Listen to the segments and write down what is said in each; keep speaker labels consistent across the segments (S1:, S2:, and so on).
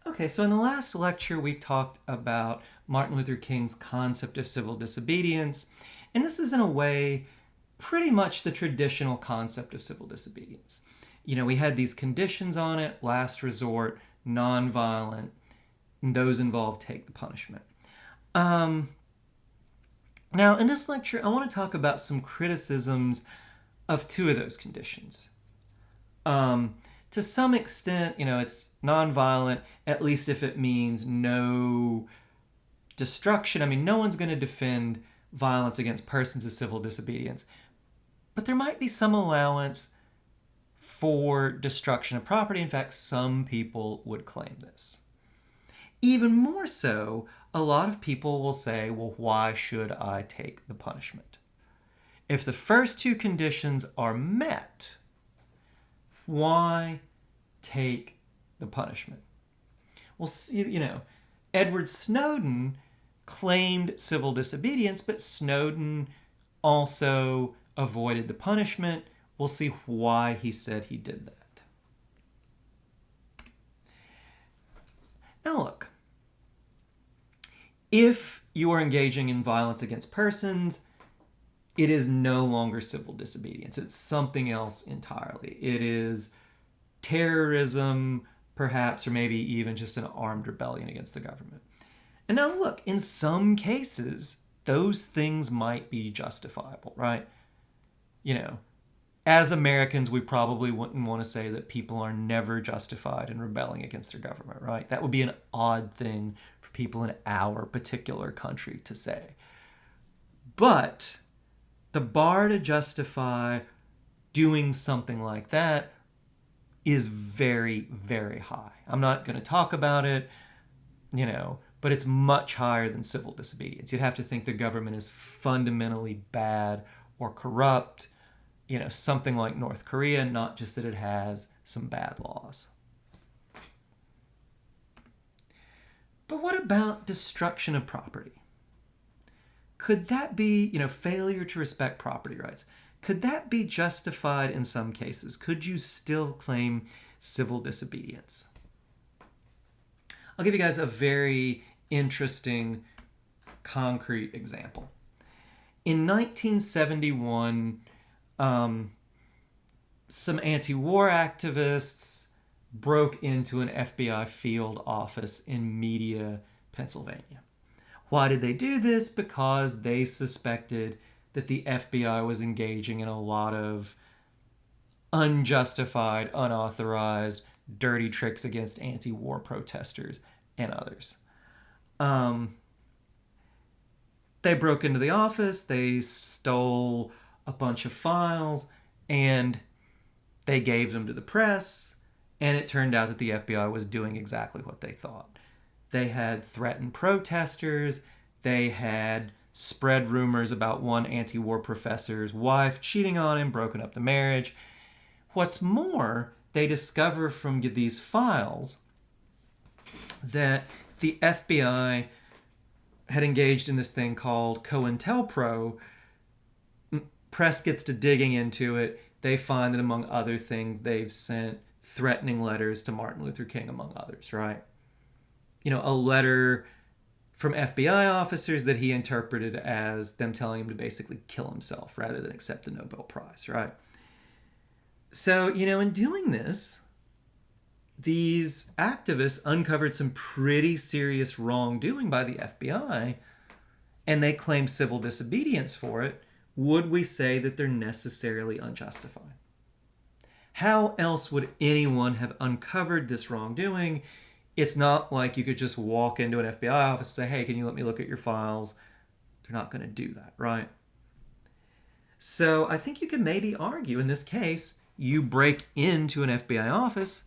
S1: Okay, so in the last lecture, we talked about Martin Luther King's concept of civil disobedience, and this is in a way pretty much the traditional concept of civil disobedience. We had these conditions on it: last resort, nonviolent, and those involved take the punishment. Um, Now, in this lecture, I want to talk about some criticisms of two of those conditions. Um, to some extent, it's nonviolent, at least if it means no destruction. I mean, no one's going to defend violence against persons as civil disobedience, but there might be some allowance for destruction of property. In fact, some people would claim this. Even more so, a lot of people will say, well, why should I take the punishment? If the first two conditions are met, why take the punishment? Well, Edward Snowden claimed civil disobedience, but Snowden also avoided the punishment. We'll see why he said he did that. Now, look, if you are engaging in violence against persons, it is no longer civil disobedience. It's something else entirely. It is terrorism, perhaps, or maybe even just an armed rebellion against the government. And now, look, in some cases, those things might be justifiable, right? You know, as Americans, we probably wouldn't want to say that people are never justified in rebelling against their government, right? That would be an odd thing for people in our particular country to say. But the bar to justify doing something like that is very, very high. I'm not going to talk about it, but it's much higher than civil disobedience. You'd have to think the government is fundamentally bad or corrupt, something like North Korea, not just that it has some bad laws. But what about destruction of property? Could that be, failure to respect property rights? Could that be justified in some cases? Could you still claim civil disobedience? I'll give you guys a very interesting, concrete example. In 1971, some anti-war activists broke into an FBI field office in Media, Pennsylvania. Why did they do this? Because they suspected that the FBI was engaging in a lot of unjustified, unauthorized, dirty tricks against anti-war protesters and others. They broke into the office, they stole a bunch of files, and they gave them to the press, and it turned out that the FBI was doing exactly what they thought. They had threatened protesters, they had spread rumors about one anti-war professor's wife cheating on him, broken up the marriage. What's more, they discover from these files that the FBI had engaged in this thing called COINTELPRO. Press gets to digging into it. They find that, among other things, they've sent threatening letters to Martin Luther King, among others, right? A letter from FBI officers that he interpreted as them telling him to basically kill himself rather than accept the Nobel Prize, right? So, in doing this, these activists uncovered some pretty serious wrongdoing by the FBI, and they claimed civil disobedience for it. Would we say that they're necessarily unjustified? How else would anyone have uncovered this wrongdoing? It's not like you could just walk into an FBI office and say, hey, can you let me look at your files? They're not going to do that, right? So I think you could maybe argue in this case, you break into an FBI office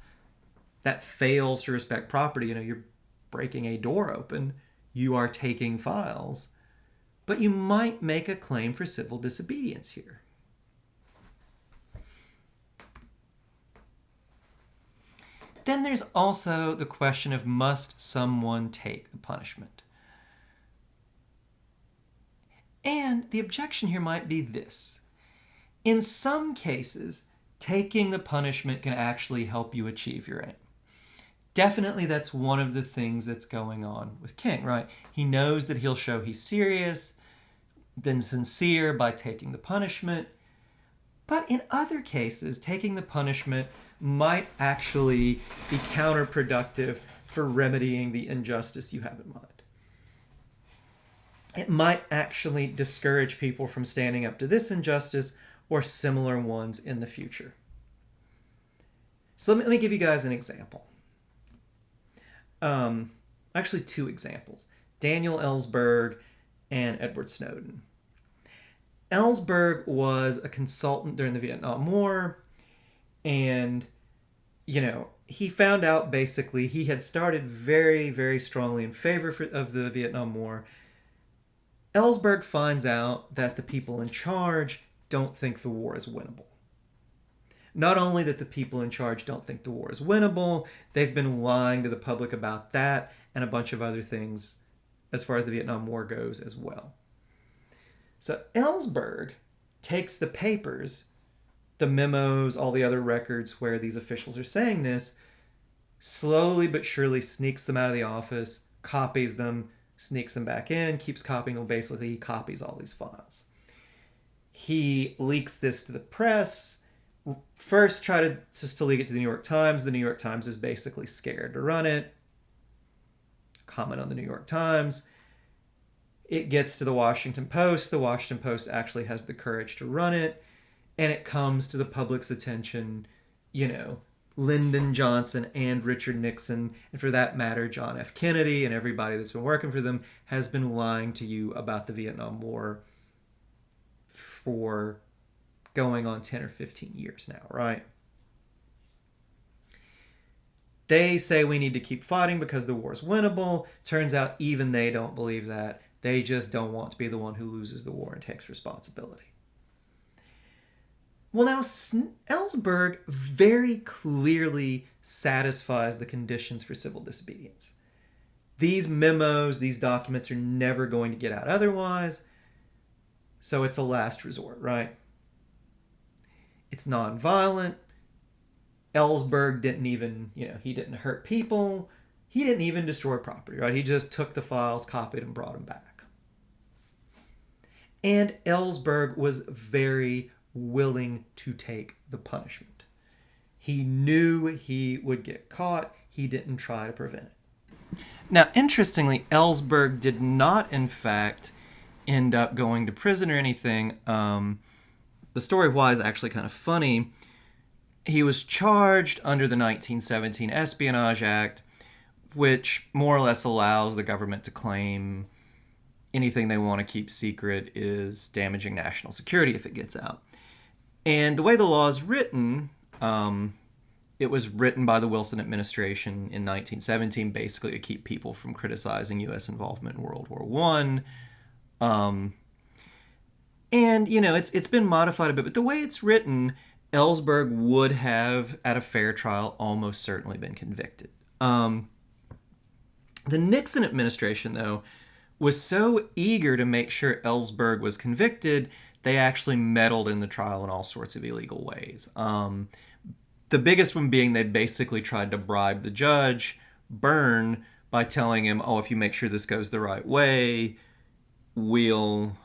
S1: that fails to respect property. You're breaking a door open, you are taking files, but you might make a claim for civil disobedience here. Then there's also the question of, must someone take the punishment? And the objection here might be this. In some cases, taking the punishment can actually help you achieve your aim. definitely that's one of the things that's going on with King, right? He knows that he'll show he's serious, then sincere by taking the punishment. But in other cases, taking the punishment might actually be counterproductive for remedying the injustice you have in mind. It might actually discourage people from standing up to this injustice or similar ones in the future. So let me give you guys an example. Actually, two examples. Daniel Ellsberg and Edward Snowden. Ellsberg was a consultant during the Vietnam War, and, he found out basically he had started very, very strongly in favor of the Vietnam War. Ellsberg finds out that the people in charge don't think the war is winnable. Not only that the people in charge don't think the war is winnable, they've been lying to the public about that and a bunch of other things as far as the Vietnam War goes as well. So Ellsberg takes the papers, the memos, all the other records where these officials are saying this, slowly but surely sneaks them out of the office, copies them, sneaks them back in, keeps copying them. Basically, he copies all these files. He leaks this to the press. First, try to leak it to the New York Times. The New York Times is basically scared to run it. Comment on the New York Times. It gets to the Washington Post. The Washington Post actually has the courage to run it. And it comes to the public's attention, Lyndon Johnson and Richard Nixon, and for that matter, John F. Kennedy and everybody that's been working for them has been lying to you about the Vietnam War for going on 10 or 15 years now, right? They say we need to keep fighting because the war is winnable. Turns out even they don't believe that. They just don't want to be the one who loses the war and takes responsibility. Well, now, Ellsberg very clearly satisfies the conditions for civil disobedience. These memos, these documents are never going to get out otherwise, so it's a last resort, right? It's nonviolent. Ellsberg didn't even, he didn't hurt people. He didn't even destroy property, right? He just took the files, copied, and brought them back. And Ellsberg was very willing to take the punishment. He knew he would get caught. He didn't try to prevent it. Now, interestingly, Ellsberg did not, in fact, end up going to prison or anything. The story why is actually kind of funny. He was charged under the 1917 Espionage Act, which more or less allows the government to claim anything they want to keep secret is damaging national security if it gets out. And the way the law is written, it was written by the Wilson administration in 1917, basically to keep people from criticizing U.S. involvement in World War I. And, it's been modified a bit, but the way it's written, Ellsberg would have, at a fair trial, almost certainly been convicted. The Nixon administration, though, was so eager to make sure Ellsberg was convicted, they actually meddled in the trial in all sorts of illegal ways. The biggest one being they basically tried to bribe the judge, Byrne, by telling him, if you make sure this goes the right way, we'll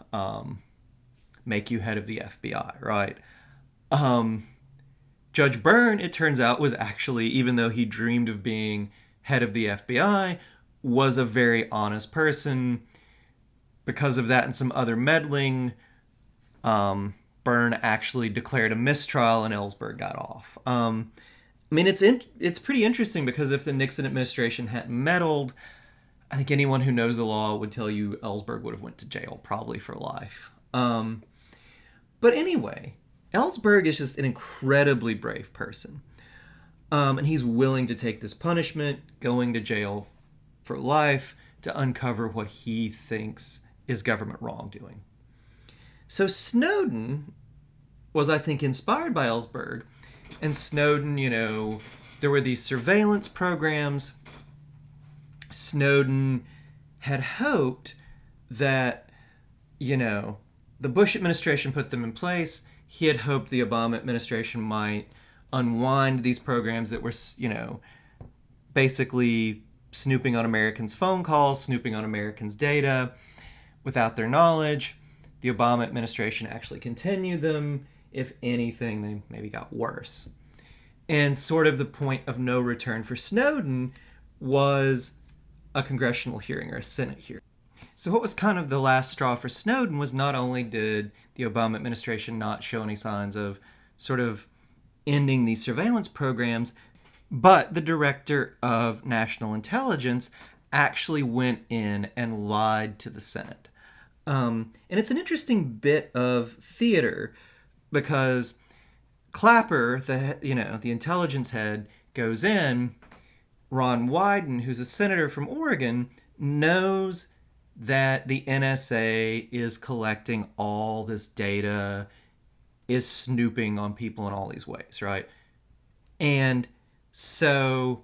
S1: make you head of the FBI, right? Judge Byrne, it turns out, was actually, even though he dreamed of being head of the FBI, was a very honest person. Because of that and some other meddling, Byrne actually declared a mistrial and Ellsberg got off. It's pretty interesting because if the Nixon administration hadn't meddled, I think anyone who knows the law would tell you Ellsberg would have went to jail, probably for life. But anyway, Ellsberg is just an incredibly brave person. And he's willing to take this punishment, going to jail for life, to uncover what he thinks is government wrongdoing. So Snowden was, I think, inspired by Ellsberg. And Snowden, there were these surveillance programs. Snowden had hoped that, the Bush administration put them in place. He had hoped the Obama administration might unwind these programs that were, basically snooping on Americans' phone calls, snooping on Americans' data without their knowledge. The Obama administration actually continued them. If anything, they maybe got worse. And sort of the point of no return for Snowden was a congressional hearing or a Senate hearing. So what was kind of the last straw for Snowden was not only did the Obama administration not show any signs of sort of ending these surveillance programs, but the director of national intelligence actually went in and lied to the Senate. And it's an interesting bit of theater because Clapper, the intelligence head, goes in. Ron Wyden, who's a senator from Oregon, knows that the NSA is collecting all this data, is snooping on people in all these ways, right? And so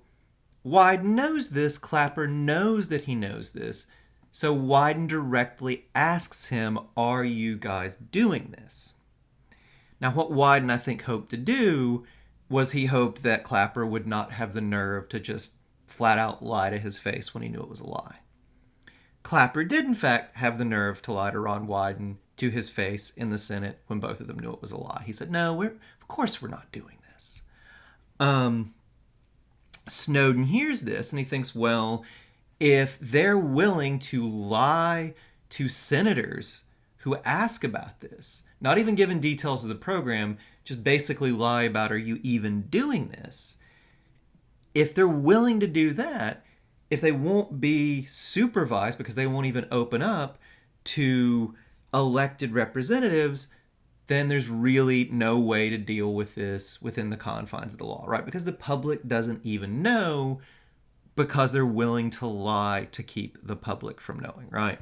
S1: Wyden knows this, Clapper knows that he knows this. So Wyden directly asks him, are you guys doing this? Now, what Wyden, I think, hoped to do was he hoped that Clapper would not have the nerve to just flat out lie to his face when he knew it was a lie. Clapper did, in fact, have the nerve to lie to Ron Wyden to his face in the Senate when both of them knew it was a lie. He said, no, of course we're not doing this. Snowden hears this and he thinks, well, if they're willing to lie to senators who ask about this, not even given details of the program, just basically lie about, are you even doing this? If they're willing to do that, if they won't be supervised because they won't even open up to elected representatives, then there's really no way to deal with this within the confines of the law, right? Because the public doesn't even know because they're willing to lie to keep the public from knowing, right?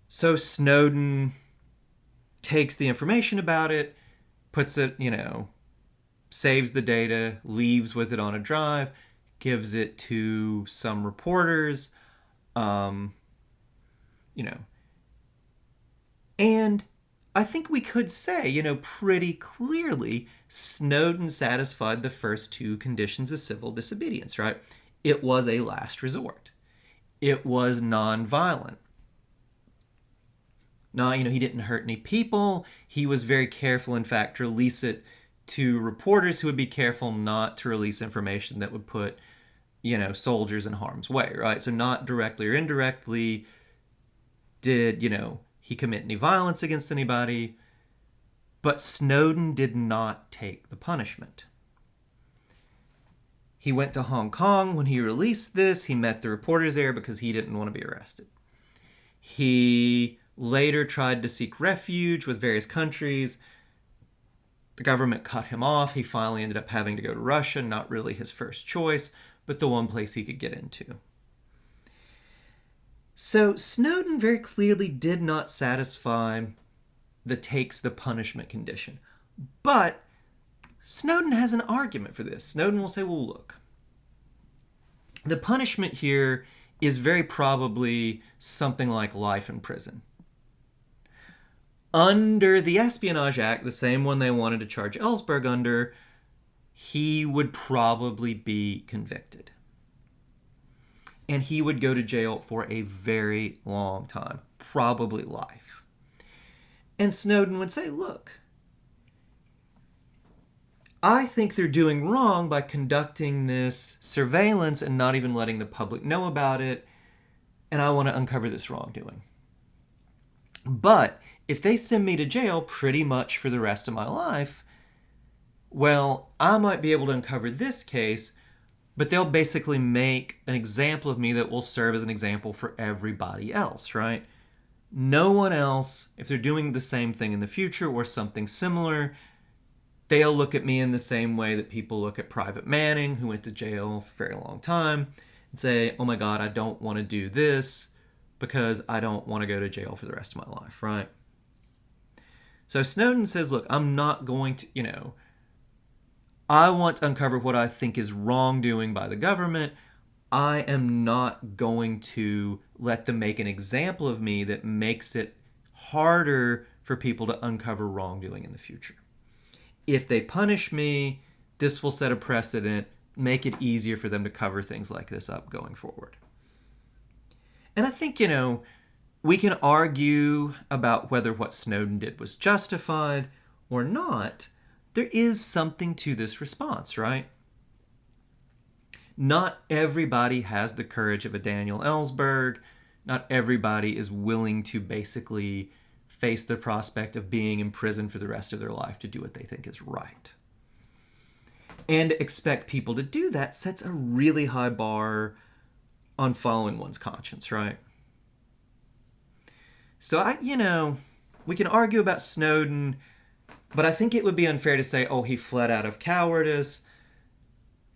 S1: So Snowden takes the information about it, puts it, saves the data, leaves with it on a drive, gives it to some reporters, and I think we could say, pretty clearly, Snowden satisfied the first two conditions of civil disobedience, right? It was a last resort. It was nonviolent. No, he didn't hurt any people. He was very careful, in fact, to release it to reporters who would be careful not to release information that would put, soldiers in harm's way, right? So not directly or indirectly did, he commit any violence against anybody, but Snowden did not take the punishment. He went to Hong Kong when he released this. He met the reporters there because he didn't want to be arrested. He later tried to seek refuge with various countries. The government cut him off. He finally ended up having to go to Russia, not really his first choice, but the one place he could get into. So Snowden very clearly did not satisfy the takes the punishment condition. But Snowden has an argument for this. Snowden will say, well, look, the punishment here is very probably something like life in prison. Under the Espionage Act, the same one they wanted to charge Ellsberg under, he would probably be convicted. And he would go to jail for a very long time, probably life. And Snowden would say, look, I think they're doing wrong by conducting this surveillance and not even letting the public know about it, and I want to uncover this wrongdoing. But if they send me to jail pretty much for the rest of my life, well, I might be able to uncover this case, but they'll basically make an example of me that will serve as an example for everybody else, right? No one else, if they're doing the same thing in the future or something similar, they'll look at me in the same way that people look at Private Manning, who went to jail for a very long time, and say, oh my God, I don't want to do this because I don't want to go to jail for the rest of my life, right? So Snowden says, look, I'm not going to, I want to uncover what I think is wrongdoing by the government. I am not going to let them make an example of me that makes it harder for people to uncover wrongdoing in the future. If they punish me, this will set a precedent make it easier for them to cover things like this up going forward. And I think, we can argue about whether what Snowden did was justified or not. There is something to this response, right? Not everybody has the courage of a Daniel Ellsberg. Not everybody is willing to basically face the prospect of being imprisoned for the rest of their life to do what they think is right. And expect people to do that sets a really high bar on following one's conscience, right? So we can argue about Snowden, but I think it would be unfair to say, oh, he fled out of cowardice.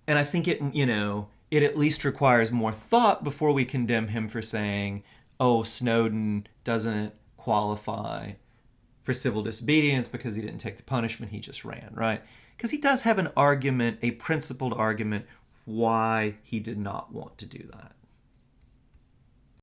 S1: And I think it at least requires more thought before we condemn him for saying, oh, Snowden doesn't qualify for civil disobedience because he didn't take the punishment, he just ran, right? Because he does have an argument, a principled argument, why he did not want to do that.